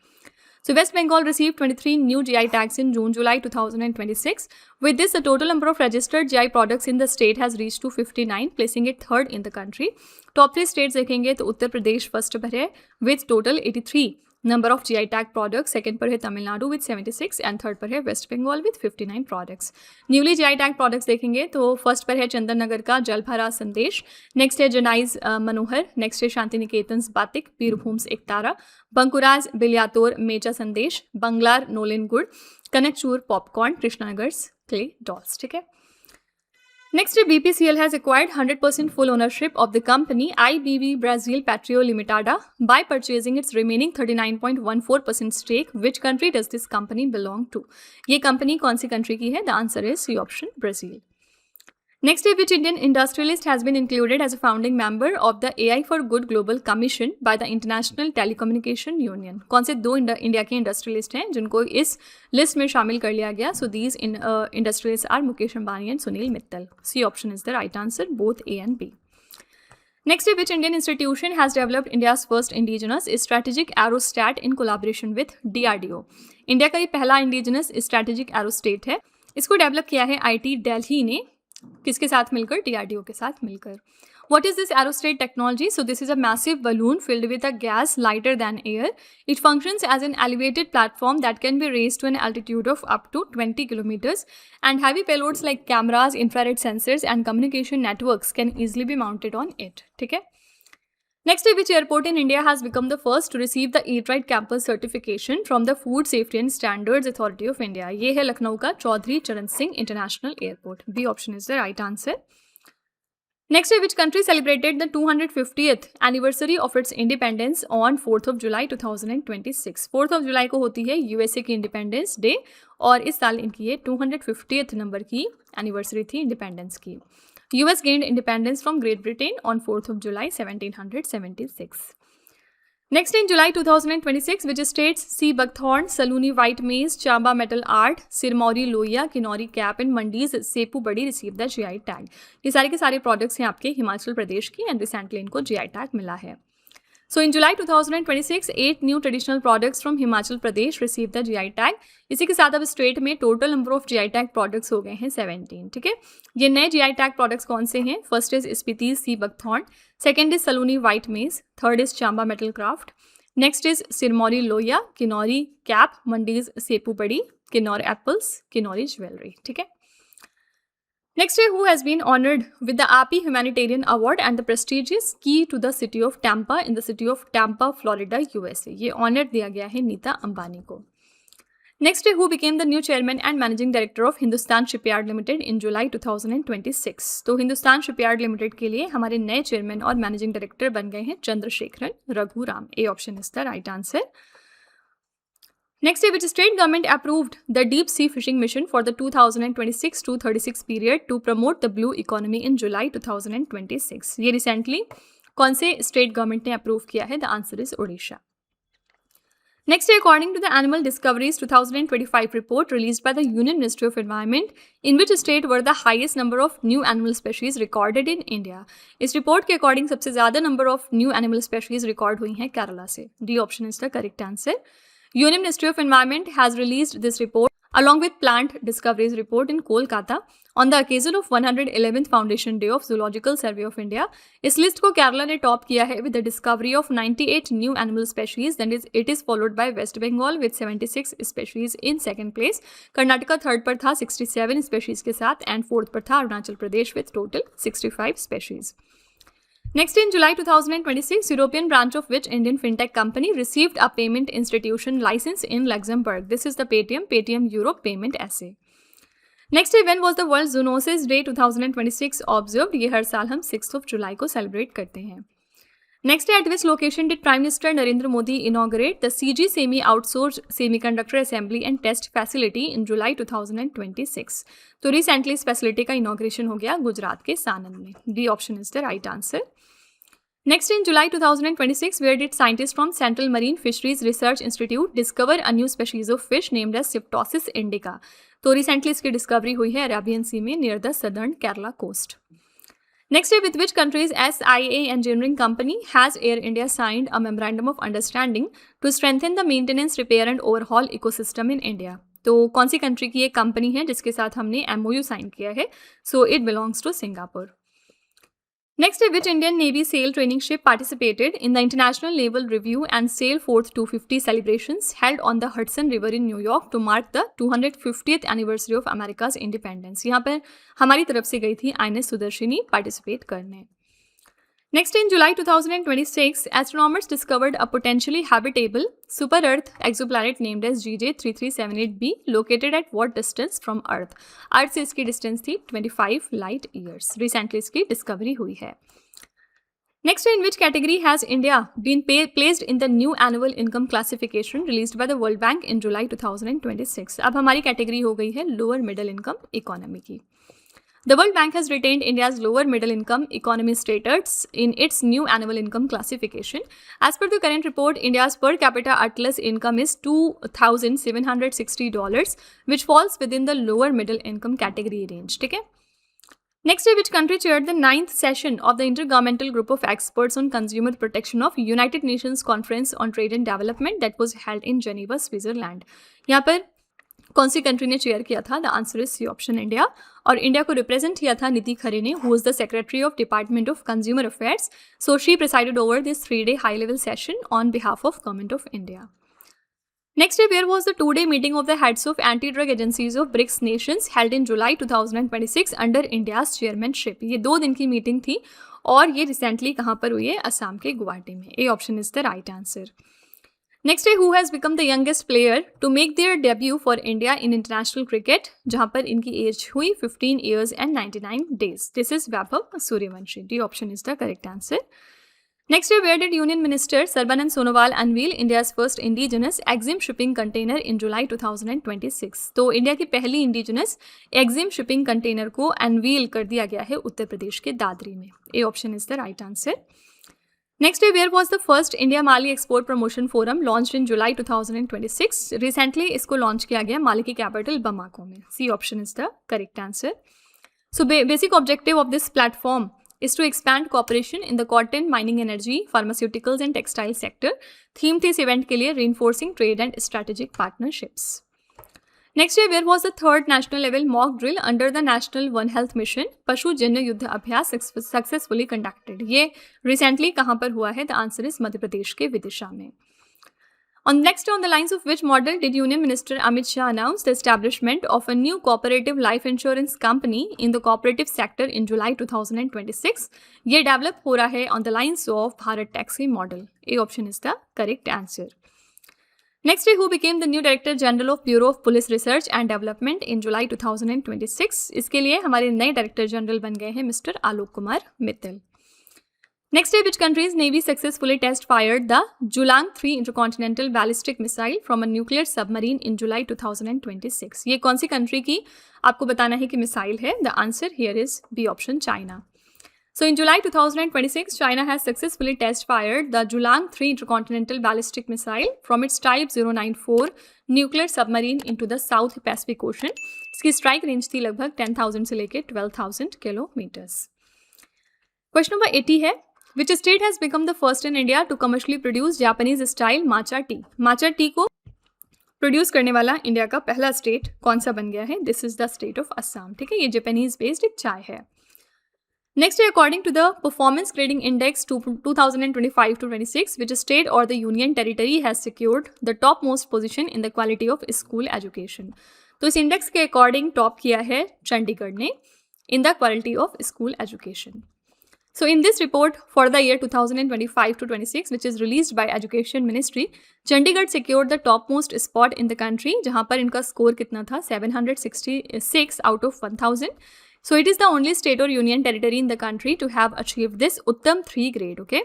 So West Bengal received 23 new GI tags in June-July 2026. With this, the total number of registered GI products in the state has reached to 59, placing it third in the country. Top 3 states देखेंगे तो Uttar Pradesh first पर है with total 83 number of GI tag products. Second पर है Tamil Nadu with 76 and third पर है West Bengal with 59 products. Newly GI tag products देखेंगे तो फर्स्ट पर है चंदन नगर का जलभरा संदेश. नेक्स्ट है जनाइज मनोहर. नेक्स्ट है शांति निकेतन बातिक, बीरभूम्स एकतारा, बंकुराज बिलियातोर मेचा संदेश, बंगलार नोलिन गुड़, कनकचूर पॉपकॉर्न, कृष्णानगर क्ले डॉल्स. ठीक है. Next, BPCL has acquired 100% full ownership of the company IBV Brasil Patrio Limitada by purchasing its remaining 39.14% stake. Which country does this company belong to? ये company कौन सी country की है? The answer is C option, Brazil. Next, which Indian industrialist has been included as a founding member of the AI for Good Global Commission by the International Telecommunication Union? कौन से दो India के industrialist हैं जिनको इस list में शामिल कर लिया गया? So these industrialist are Mukesh Ambani and Sunil Mittal. C option is the right answer, both A and B. Next, which Indian institution has developed India's first indigenous strategic aerostat in collaboration with DRDO? India का ये पहला indigenous strategic aerostat है. इसको develop किया है IIT Delhi ने. किसके साथ मिलकर? DRDO के साथ मिलकर. What is this aerostat technology? So this is a massive balloon filled with a gas lighter than air. It functions as an elevated platform that can be raised to an altitude of up to 20 kilometers, and heavy payloads like cameras, infrared sensors and communication networks can easily be mounted on it. ठीक है. Next, which airport in India has become the first to receive the Eat Right Campus certification from the Food Safety and Standards Authority of India? ये है लखनऊ का चौधरी चरण Singh international airport. B option is the right answer. Next, which country celebrated the 250th anniversary of its independence on 4th of July 2026? 4th of July को होती है USA की independence day और इस साल इनकी ये 250th नंबर की एनिवर्सरी थी इंडिपेंडेंस की. US gained independence from Great Britain on 4th of July 1776. Next, in July 2026, which states C. Buckthorn, Saloni White Maize, Chamba Metal Art, Sirmauri Loya, Kinnauri Cap and Mandi's Sepu Badi received the GI tag. ये सारे के सारे products हैं आपके हिमाचल प्रदेश की and recently इनको GI tag मिला है. So in July 2026, 8 new traditional products from Himachal Pradesh received the GI tag. इसी के साथ अब स्टेट में total number of GI tag products हो गए हैं 17. ठीक है. ये नए GI टैग प्रोडक्ट्स कौन से हैं? First is Spiti sea buckthorn, second is Salooni white maize, third is Chamba metal craft, next is Sirmauri loya, Kinnauri cap, Mandi's Sepu Badi, Kinnaur apples, Kinnauri jewellery. ठीक है. Next, who has been honored with the API Humanitarian Award and the prestigious Key to the City of Tampa in the city of Tampa, Florida, USA? ये honour दिया गया है नीता अंबानी को. Next, who became the new chairman and managing director of Hindustan Shipyard Limited in July 2026? तो Hindustan shipyard limited के लिए हमारे नए चेयरमैन और मैनेजिंग डायरेक्टर बन गए हैं चंद्रशेखरन रघुराम. ए option is the right answer. Next, which state government approved the deep sea fishing mission for the 2026-36 period to promote the blue economy in July 2026? ये रिसेंटली कौन से स्टेट गवर्नमेंट ने approve किया है? The answer is Odisha. Next, according to the Animal Discoveries 2025 report released by the Union Ministry of Environment, in which state were the highest number of new animal species recorded in India? इस report के according सबसे ज्यादा number of new animal species record हुई हैं केरला से. D option is the correct answer. Union Ministry of Environment has released this report along with plant discoveries report in Kolkata on the occasion of 111th Foundation Day of Zoological Survey of India. इस list को केरला ने top किया है with the discovery of 98 new animal species. Then it is followed by West Bengal with 76 species in second place. Karnataka third पर था 67 species के साथ and fourth पर था Arunachal Pradesh with total 65 species. Next, in July 2026, European branch of which Indian fintech company received a payment institution license in Luxembourg? This is the Paytm Europe Payment SA. Next day when was the world zoonosis day 2026 observed? ये हर साल हम 6 जुलाई को celebrate करते हैं. Next day at which location did prime minister Narendra Modi inaugurate the CG semi outsource semiconductor assembly and test facility in July 2026? तो recently इस facility का inauguration हो गया गुजरात के सानंद में. D option is the right answer. Next, in July 2026, where did scientists from Central Marine Fisheries Research Institute discover a new species of fish named as Cyptosis indica? तो recently इसकी discovery हुई है Arabian Sea में near the southern Kerala coast. Next, with which country's SIA engineering company has Air India signed a memorandum of understanding to strengthen the maintenance, repair and overhaul ecosystem in India? तो कौन सी country की एक company है जिसके साथ हमने MOU sign किया है? So it belongs to Singapore. Next, which Indian Navy sail training ship participated in the International Naval Review and Sail Forth 250 celebrations held on the Hudson River in New York to mark the 250th anniversary of America's independence? यहाँ पर हमारी तरफ से गई थी INS Sudarshini participate करने. Next, in July 2026, astronomers discovered a potentially habitable super-Earth exoplanet named as GJ3378b located at what distance from Earth? Earth से इसकी डिस्टेंस थी 25 light years. रिसेंटली इसकी डिस्कवरी हुई है. Next, in which category has India been placed in the new annual income classification released by the World Bank in July 2026? अब हमारी category हो गई है लोअर मिडिल इनकम इकोनॉमी की. The World Bank has retained India's lower middle income economy status in its new annual income classification. As per the current report, India's per capita atlas income is $2,760, which falls within the lower middle income category range. ठीक है? Next, which country chaired the 9th session of the Intergovernmental Group of Experts on Consumer Protection of United Nations Conference on Trade and Development that was held in Geneva, Switzerland? यहाँ पर कौन सी country ने chair किया था? The answer is C option India. और India को represent किया था नीति खरे ने, who is the secretary of department of consumer affairs. So she presided over this 3-day high level session on behalf of government of India. Next, where was the 2-day meeting of the heads of anti-drug agencies of BRICS nations held in July 2026 under India's chairmanship? ये 2 दिन की meeting थी और ये recently कहाँ पर हुई है? असम के गुवाहाटी में. A option is the right answer. Next, who has become the youngest player to make their debut for India in international cricket? जहाँ पर इनकी एज हुई 15 years and 99 days. This is Vaibhav Suryavanshi. D option is the correct answer. Next, where did Union Minister Sarbanand Sonowal unveil India's first indigenous EXIM shipping container in July 2026? तो India की पहली indigenous EXIM shipping container को unveil कर दिया गया है उत्तर प्रदेश के दादरी में. A option is the right answer. Next, where was the first India Mali Export Promotion Forum launched in July 2026? Recently इसको लॉन्च किया गया माली की कैपिटल बमाको में. C option is the correct answer. So basic objective of this platform is to expand cooperation in the cotton, mining, energy, pharmaceuticals and textile sector. Theme थी इस event के लिए reinforcing trade and strategic partnerships. Next, where was the 3rd national level mock drill under the National One Health Mission पशु जन्य युद्ध अभ्यास successfully conducted? ये recently कहाँ पर हुआ है? The answer is Madhya Pradesh के विदिशा में. On the lines of which model did Union Minister Amit Shah announce the establishment of a new cooperative life insurance company in the cooperative sector in July 2026? ये develop हो रहा है on the lines of Bharat taxi model. A option is the correct answer. Next, who became the new Director General of Bureau of Police Research and Development in July 2026? इसके लिए हमारे नए director general बन गए हैं mister Alok Kumar Mittal. Next, which country's Navy successfully test fired the Julang 3 intercontinental ballistic missile from a nuclear submarine in July 2026? ये कौन सी country की आपको बताना है कि मिसाइल है? The answer here is B option China. So in July 2026, China has successfully test fired the Julang 3 intercontinental ballistic missile from its Type 094 nuclear submarine into the South Pacific Ocean. इसकी strike range थी लगभग 10,000 से लेकर 12,000 kilometres. Question number 80 है, Which state has become the first in India to commercially produce Japanese style matcha tea? matcha tea को produce करने वाला India का पहला स्टेट कौन सा बन गया है? This is the state of Assam, ठीक है। ये जापानीज बेस्ड एक चाय है। नेक्स्ट है, according to the performance grading index 2025-26, which state or the union territory has secured the topmost position in the quality of school education? तो इस index के अकॉर्डिंग टॉप किया है चंडीगढ़ ने in the quality of school education. So in this report for the year 2025-26, which is released by Education Ministry, Chandigarh secured the topmost spot in the country, जहाँ पर इनका score कितना था? 766 out of 1000. So it is the only state or union territory in the country to have achieved this उत्तम 3 grade, okay?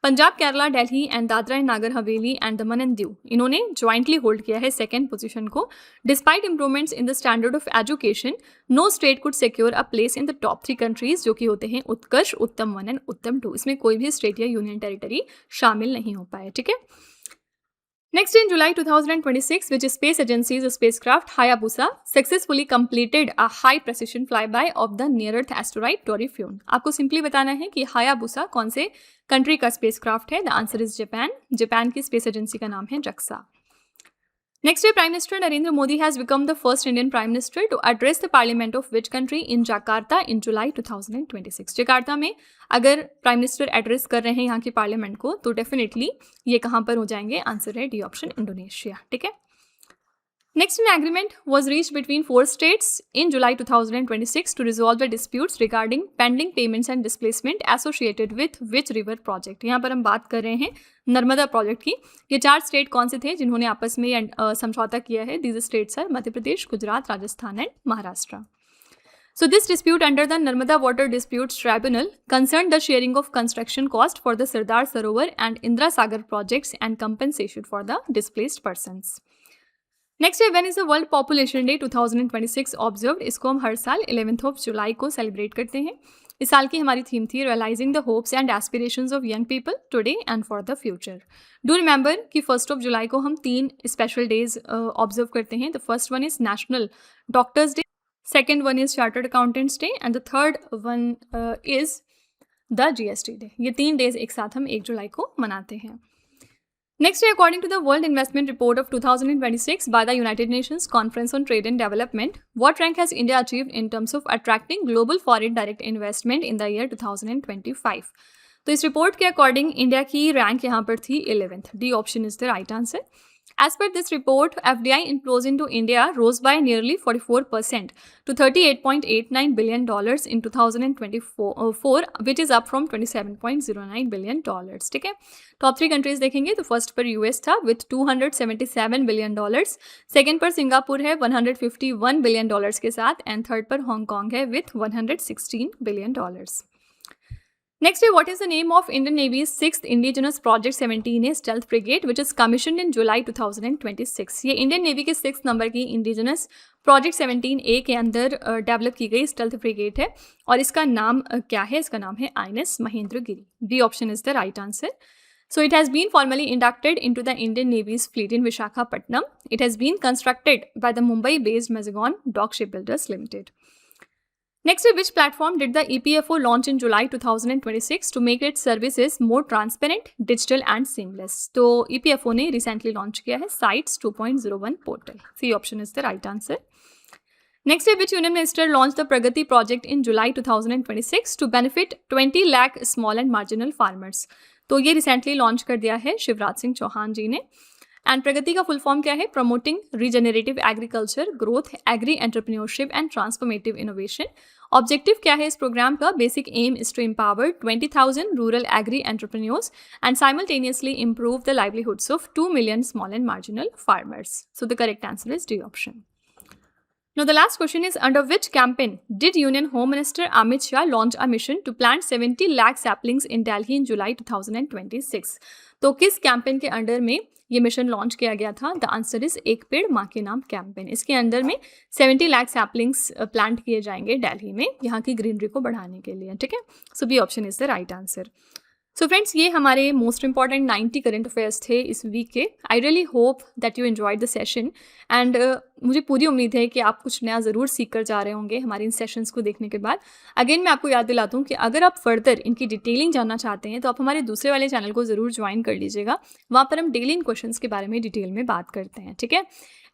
Punjab, Kerala, Delhi and Dadra and Nagar Haveli and Daman and Diu, इन्होंने jointly hold किया है second position को। Despite improvements in the standard of education, no state could secure a place in the top 3 countries, जो कि होते हैं उत्कर्ष, उत्तम 1 एंड उत्तम 2। इसमें कोई भी स्टेट या यूनियन टेरिटरी शामिल नहीं हो पाए, ठीक है। Next, in July 2026, which space agency's spacecraft Hayabusa successfully completed a high precision flyby of the near Earth asteroid Dorifion. आपको सिंपली बताना है कि हायाबुसा कौन से कंट्री का स्पेसक्राफ्ट है? The answer is Japan. Japan की स्पेस एजेंसी का नाम है JAXA. Next year, Prime Minister Narendra Modi has become the first Indian Prime Minister to address the Parliament of which country in Jakarta in July 2026? Jakarta में अगर prime minister address कर रहे हैं यहाँ की पार्लियामेंट को, तो डेफिनेटली ये कहाँ पर हो जाएंगे? आंसर है डी ऑप्शन, इंडोनेशिया, ठीक है। Next, an agreement was reached between 4 states in July 2026 to resolve the disputes regarding pending payments and displacement associated with which river project? यहाँ पर हम बात कर रहे हैं नर्मदा प्रोजेक्ट की। ये 4 स्टेट कौन से थे जिन्होंने आपस में समझौता किया है? These states are Madhya Pradesh, Gujarat, Rajasthan and Maharashtra. So this dispute under the Narmada Water Disputes Tribunal concerned the sharing of construction cost for the Sardar Sarovar and Indra Sagar projects and compensation for the displaced persons. Next है, when is the world population day 2026 observed? इसको हम हर साल 11th of July को celebrate करते हैं। इस साल की हमारी थीम थी realising the hopes and aspirations of young people today and for the future. Do remember कि 1st ऑफ जुलाई को हम 3 स्पेशल डेज ऑब्जर्व करते हैं। The first one is national doctors day, second one is chartered accountants day and the third one is the GST day. ये 3 days एक साथ हम 1 जुलाई को मनाते हैं। Next year, according to the World Investment Report of 2026 by the United Nations Conference on Trade and Development, what rank has India achieved in terms of attracting global foreign direct investment in the year 2025? तो इस report के according India की rank यहाँ पर थी 11th। D option is the right answer. As per this report, FDI inflows into India rose by nearly 44% to $38.89 billion in 2024, which is up from $27.09 billion, ठीक है। Top 3 countries देखेंगे तो first पर US था with $277 billion, second पर Singapore है $151 billion के साथ, एंड थर्ड पर हांगकांग है with $116 billion. Next, what is the name of Indian Navy's 6th Indigenous Project 17A Stealth Frigate, which is commissioned in July 2026? ये Indian navy के 6th number की indigenous project 17A के अंदर develop की गई stealth frigate है, और इसका नाम क्या है? इसका नाम है INS Mahendragiri. D option is the right answer. So it has been formally inducted into the Indian Navy's fleet in Visakhapatnam. It has been constructed by the Mumbai-based Mazagon Dock Shipbuilders Limited. Next, which platform did the EPFO launch in July 2026 to make its services more transparent, digital and seamless? तो EPFO ने recently launch किया है Sites 2.01 portal. C option is the right answer. Next, which Union Minister launched the Pragati project in July 2026 to benefit 20 lakh small and marginal farmers? तो ये recently launch कर दिया है शिवराज सिंह चौहान जी ने। एंड प्रगति का फुल फॉर्म क्या है? Promoting regenerative agriculture, growth, agri entrepreneurship and transformative innovation. Objective क्या है इस प्रोग्राम का? Basic aim is to empower 20,000 rural agri entrepreneurs and simultaneously improve the livelihoods of 2 million small and marginal farmers. So the correct answer is D option. Now the last question is, under which campaign did Union Home Minister Amit Shah launch a mission to plant 70 lakh saplings in Delhi in July 2026? तो किस campaign के under में ये mission launch किया गया था? The answer is एक पेड़ माँ के नाम कैंपेन। इसके अंदर में 70 लाख सैपलिंग्स प्लांट किए जाएंगे दिल्ली में यहाँ की ग्रीनरी को बढ़ाने के लिए, ठीक है। So B option is the right answer. So friends, ये हमारे मोस्ट इंपॉर्टेंट 90 करंट अफेयर्स थे इस वीक के। I really hope that you enjoyed the session, and मुझे पूरी उम्मीद है कि आप कुछ नया ज़रूर सीख कर जा रहे होंगे हमारे इन सेशंस को देखने के बाद। अगेन मैं आपको याद दिलाता हूँ कि अगर आप फर्दर इनकी डिटेलिंग जानना चाहते हैं तो आप हमारे दूसरे वाले चैनल को ज़रूर ज्वाइन कर लीजिएगा। वहाँ पर हम डेली इन क्वेश्चंस के बारे में डिटेल में बात करते हैं, ठीक है।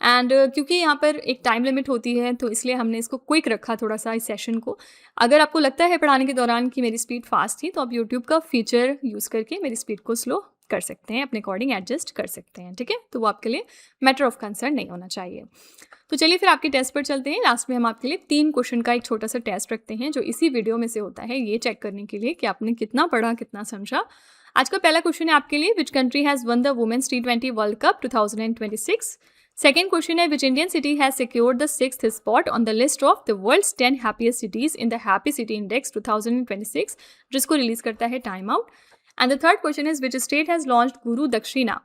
एंड क्योंकि यहाँ पर एक टाइम लिमिट होती है तो इसलिए हमने इसको क्विक रखा थोड़ा सा इस सेशन को। अगर आपको लगता है पढ़ाने के दौरान कि मेरी स्पीड फास्ट थी तो आप यूट्यूब का फीचर यूज़ करके मेरी स्पीड को स्लो कर सकते हैं, अपने अकॉर्डिंग एडजस्ट कर सकते हैं, ठीक है। तो वो आपके लिए मैटर ऑफ कंसर्न नहीं होना चाहिए। तो चलिए फिर आपके टेस्ट पर चलते हैं। लास्ट में हम आपके लिए 3 क्वेश्चन का एक छोटा सा टेस्ट रखते हैं जो इसी वीडियो में से होता है, ये चेक करने के लिए कि आपने कितना पढ़ा, कितना समझा। आज का पहला क्वेश्चन है आपके लिए, which country has won the women's T20 world cup 2026। Second question है, which Indian city has secured the 6th spot on the list of the world's 10 happiest cities in the happy city index 2026, जिसको release करता है time out. And the third question is, which state has launched Guru Dakshina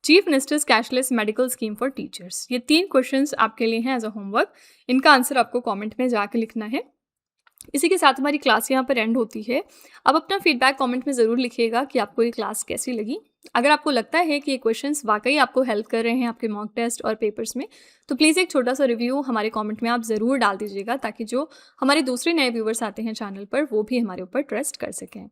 chief ministers cashless medical scheme for teachers. ये 3 questions आपके लिए हैं as a homework. इनका आंसर आपको कमेंट में जाकर लिखना है। इसी के साथ हमारी क्लास यहाँ पर एंड होती है। अब अपना फीडबैक कमेंट में ज़रूर लिखिएगा कि आपको ये क्लास कैसी लगी। अगर आपको लगता है कि ये क्वेश्चंस वाकई आपको हेल्प कर रहे हैं आपके मॉक टेस्ट और पेपर्स में, तो प्लीज़ एक छोटा सा रिव्यू हमारे कमेंट में आप ज़रूर डाल दीजिएगा, ताकि जो हमारे दूसरे नए व्यूवर्स आते हैं चैनल पर वो भी हमारे ऊपर ट्रस्ट कर सकें।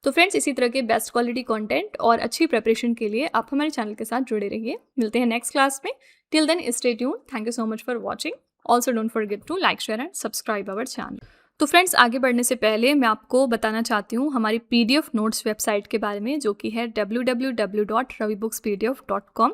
तो फ्रेंड्स, इसी तरह के बेस्ट क्वालिटी कंटेंट और अच्छी प्रिपरेशन के लिए आप हमारे चैनल के साथ जुड़े रहिए। मिलते हैं नेक्स्ट क्लास में। Till then stay tuned. Thank you so much for watching. Also don't forget to like, share and subscribe our channel. तो फ्रेंड्स, आगे बढ़ने से पहले मैं आपको बताना चाहती हूँ हमारी PDF नोट्स वेबसाइट के बारे में, जो कि है www.ravibookspdf.com।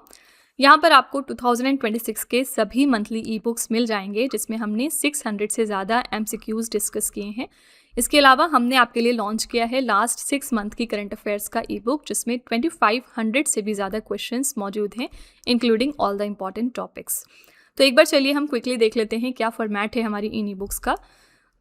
यहाँ पर आपको 2026 के सभी मंथली ई बुक्स मिल जाएंगे, जिसमें हमने 600 से ज़्यादा MCQs डिस्कस किए हैं। इसके अलावा हमने आपके लिए लॉन्च किया है लास्ट 6 मंथ की करंट अफेयर्स का ई बुक, जिसमें 2500 से भी ज़्यादा क्वेश्चंस मौजूद हैं, including all the important topics. तो एक बार चलिए हम क्विकली देख लेते हैं क्या फॉर्मेट है हमारी इन ई बुक्स का।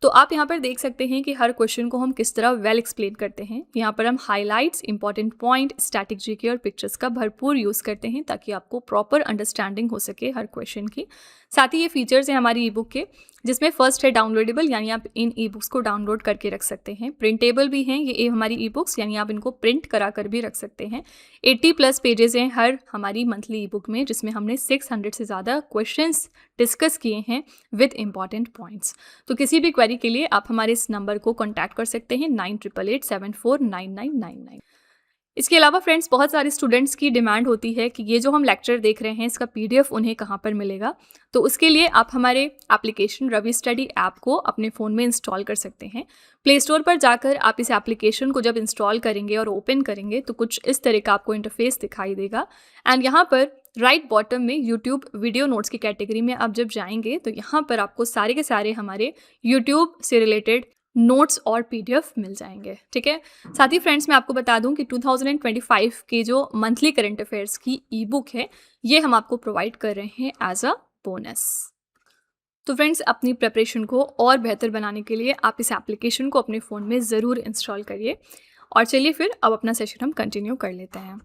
तो आप यहाँ पर देख सकते हैं कि हर क्वेश्चन को हम किस तरह वेल एक्सप्लेन करते हैं। यहाँ पर हम highlights, important point, static GK और पिक्चर्स का भरपूर यूज़ करते हैं, ताकि आपको प्रॉपर अंडरस्टैंडिंग हो सके हर क्वेश्चन की। साथ ही ये फीचर्स हैं हमारी ई बुक के, जिसमें फर्स्ट है डाउनलोडेबल, यानी आप इन ई बुक्स को डाउनलोड करके रख सकते हैं। प्रिंटेबल भी हैं ये हमारी ई बुक्स, यानी आप इनको प्रिंट करा कर भी रख सकते हैं। 80+ पेजेस हैं हर हमारी मंथली ई बुक में, जिसमें हमने 600 से ज़्यादा क्वेश्चंस डिस्कस किए हैं विद इंपॉर्टेंट पॉइंट्स। तो किसी भी क्वेरी के लिए आप हमारे इस नंबर को कॉन्टैक्ट कर सकते हैं 9888749999। इसके अलावा फ्रेंड्स, बहुत सारे स्टूडेंट्स की डिमांड होती है कि ये जो हम लेक्चर देख रहे हैं इसका PDF उन्हें कहाँ पर मिलेगा। तो उसके लिए आप हमारे एप्लीकेशन रवि स्टडी ऐप को अपने फ़ोन में इंस्टॉल कर सकते हैं। प्ले स्टोर पर जाकर आप इस एप्लीकेशन को जब इंस्टॉल करेंगे और ओपन करेंगे तो कुछ इस तरह का आपको इंटरफेस दिखाई देगा। एंड यहाँ पर राइट बॉटम में यूट्यूब वीडियो नोट्स की कैटेगरी में आप जब जाएंगे तो यहाँ पर आपको सारे के सारे हमारे यूट्यूब से रिलेटेड नोट्स और PDF मिल जाएंगे, ठीक है। साथ ही फ्रेंड्स, मैं आपको बता दूं कि 2025 के जो मंथली करंट अफेयर्स की ई बुक है, ये हम आपको प्रोवाइड कर रहे हैं एज अ बोनस। तो फ्रेंड्स, अपनी प्रिपरेशन को और बेहतर बनाने के लिए आप इस एप्लीकेशन को अपने फ़ोन में ज़रूर इंस्टॉल करिए। और चलिए फिर अब अपना सेशन हम कंटिन्यू कर लेते हैं।